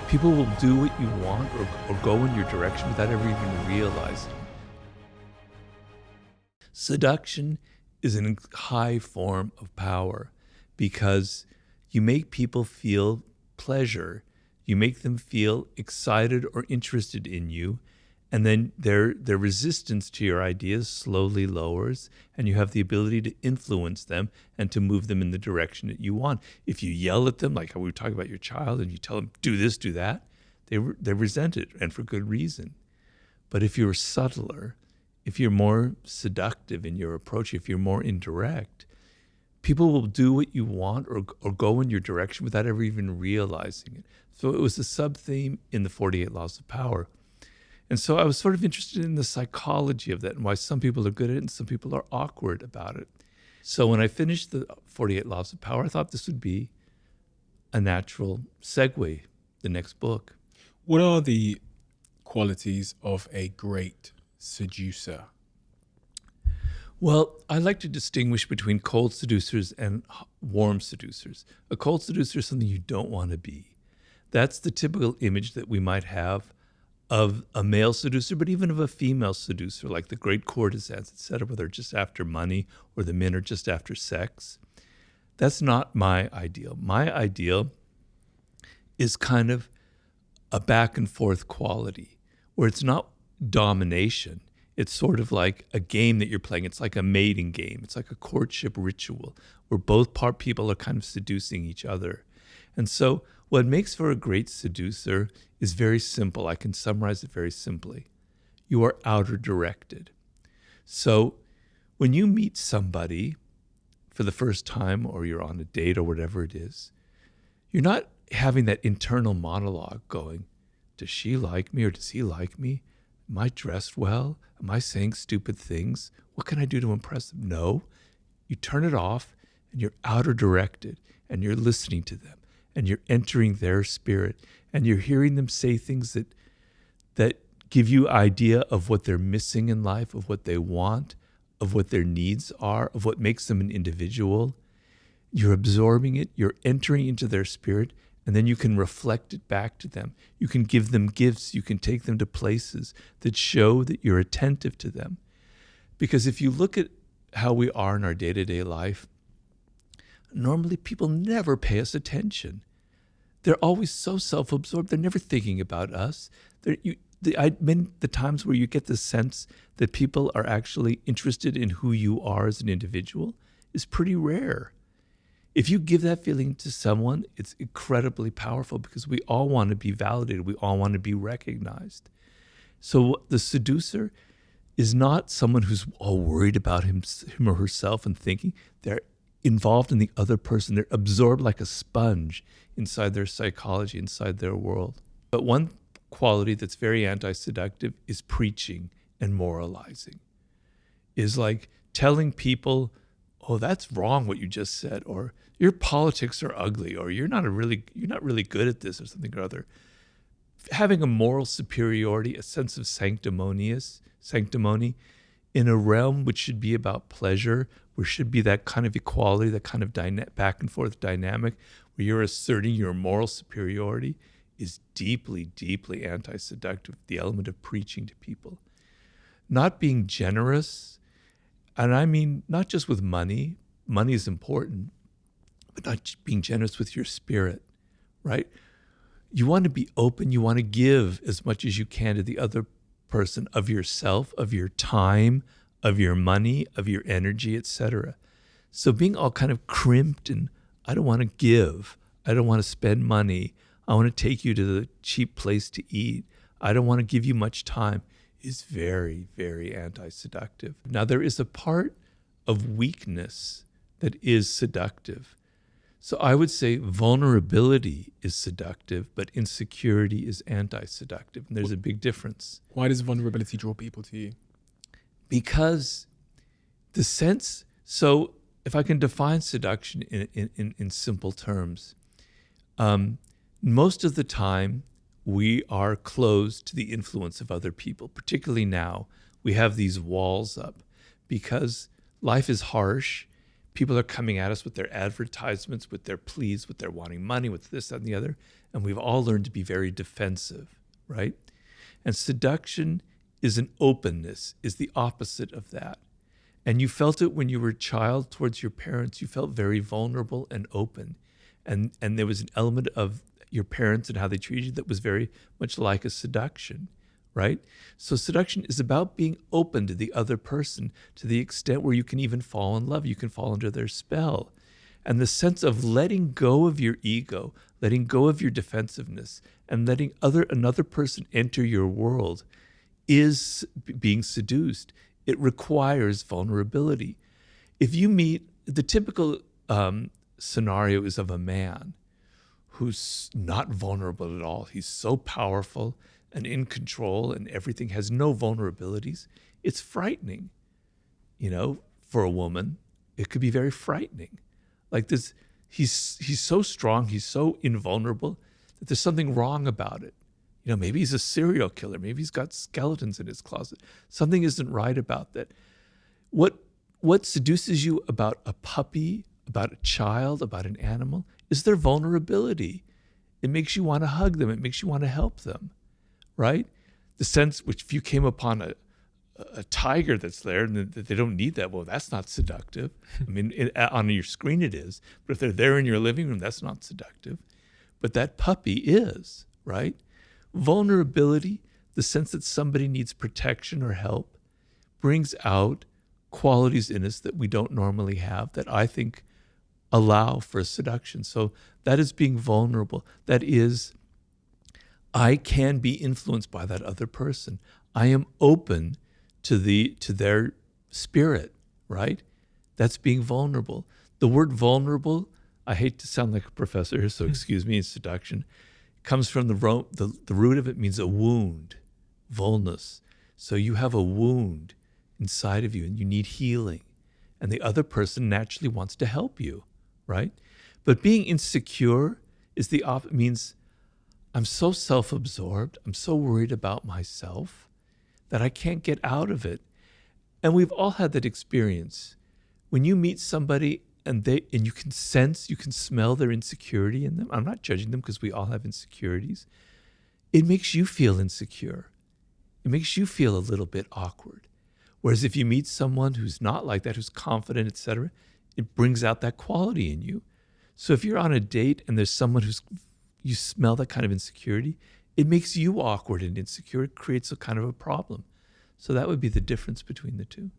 People will do what you want or go in your direction without ever even realizing. Seduction is a high form of power because you make people feel pleasure. You make them feel excited or interested in you, and then their resistance to your ideas slowly lowers, and you have the ability to influence them and to move them in the direction that you want. If you yell at them, like how we were talking about your child, and you tell them, do this, do that, they resent it, and for good reason. But if you're subtler, if you're more seductive in your approach, if you're more indirect, people will do what you want or go in your direction without ever even realizing it. So it was a sub-theme in the 48 Laws of Power. And so I was sort of interested in the psychology of that and why some people are good at it and some people are awkward about it. So when I finished the 48 Laws of Power, I thought this would be a natural segue, the next book. What are the qualities of a great seducer? Well, I like to distinguish between cold seducers and warm seducers. A cold seducer is something you don't want to be. That's the typical image that we might have of a male seducer, but even of a female seducer, like the great courtesans, etc., where they're just after money or the men are just after sex. That's not my ideal. My ideal is kind of a back and forth quality where it's not domination. It's sort of like a game that you're playing. It's like a mating game. It's like a courtship ritual where both people are kind of seducing each other. And so what makes for a great seducer is very simple. I can summarize it very simply. You are outer directed. So when you meet somebody for the first time or you're on a date or whatever it is, you're not having that internal monologue going, does she like me or does he like me? Am I dressed well? Am I saying stupid things? What can I do to impress them? No. You turn it off and you're outer directed and you're listening to them and you're entering their spirit and you're hearing them say things that give you idea of what they're missing in life, of what they want, of what their needs are, of what makes them an individual. You're absorbing it, you're entering into their spirit, and then you can reflect it back to them. You can give them gifts. You can take them to places that show that you're attentive to them. Because if you look at how we are in our day-to-day life, normally people never pay us attention. They're always so self-absorbed. They're never thinking about us. The times where you get the sense that people are actually interested in who you are as an individual is pretty rare. If you give that feeling to someone, it's incredibly powerful because we all want to be validated. We all want to be recognized. So the seducer is not someone who's all worried about him or herself and thinking. They're involved in the other person. They're absorbed like a sponge inside their psychology, inside their world. But one quality that's very anti-seductive is preaching and moralizing. Is like telling people, oh, that's wrong what you just said, or your politics are ugly, or you're not really good at this, or something or other. Having a moral superiority, a sense of sanctimony in a realm which should be about pleasure, where should be that kind of equality, that kind of back and forth dynamic, where you're asserting your moral superiority, is deeply, deeply anti-seductive, the element of preaching to people. Not being generous, and I mean not just with money is important, but not being generous with your spirit, right? You want to be open, you want to give as much as you can to the other person of yourself, of your time, of your money, of your energy, etc. So being all kind of crimped and I don't want to give, I don't want to spend money, I want to take you to the cheap place to eat, I don't want to give you much time, is very, very anti-seductive. Now, there is a part of weakness that is seductive. So I would say vulnerability is seductive, but insecurity is anti-seductive. And there's a big difference. Why does vulnerability draw people to you? Because the sense, so if I can define seduction in simple terms, most of the time, we are closed to the influence of other people. Particularly now, we have these walls up because life is harsh. People are coming at us with their advertisements, with their pleas, with their wanting money, with this, that, and the other. and we've all learned to be very defensive, right? And seduction is an openness, is the opposite of that. And you felt it when you were a child towards your parents. You felt very vulnerable and open. And there was an element of your parents and how they treated you that was very much like a seduction, right? So seduction is about being open to the other person to the extent where you can even fall in love. You can fall under their spell. And the sense of letting go of your ego, letting go of your defensiveness, and letting another person enter your world is being seduced. It requires vulnerability. If you meet, the typical scenario is of a man who's not vulnerable at all. He's so powerful and in control and everything, has no vulnerabilities. It's frightening. For a woman, it could be very frightening. Like this, he's so strong, he's so invulnerable that there's something wrong about it. Maybe he's a serial killer. Maybe he's got skeletons in his closet. Something isn't right about that. What seduces you about a puppy, about a child, about an animal, is their vulnerability. It makes you want to hug them. It makes you want to help them, right? The sense which if you came upon a tiger that's there and they don't need that, well, that's not seductive. I mean, on your screen it is, but if they're there in your living room, that's not seductive. But that puppy is, right? Vulnerability, the sense that somebody needs protection or help, brings out qualities in us that we don't normally have that I think allow for seduction. So that is being vulnerable. That is, I can be influenced by that other person. I am open to their spirit, right? That's being vulnerable. The word vulnerable, I hate to sound like a professor here, so excuse me, in seduction, comes from the root of it means a wound, vulnus. So you have a wound inside of you and you need healing. And the other person naturally wants to help you, right? But being insecure is the opposite. Means I'm so self-absorbed, I'm so worried about myself that I can't get out of it. And we've all had that experience. When you meet somebody and you can sense, you can smell their insecurity in them. I'm not judging them because we all have insecurities. It makes you feel insecure. It makes you feel a little bit awkward. Whereas if you meet someone who's not like that, who's confident, etc., it brings out that quality in you. So if you're on a date and there's someone you smell that kind of insecurity, it makes you awkward and insecure. It creates a kind of a problem. So that would be the difference between the two.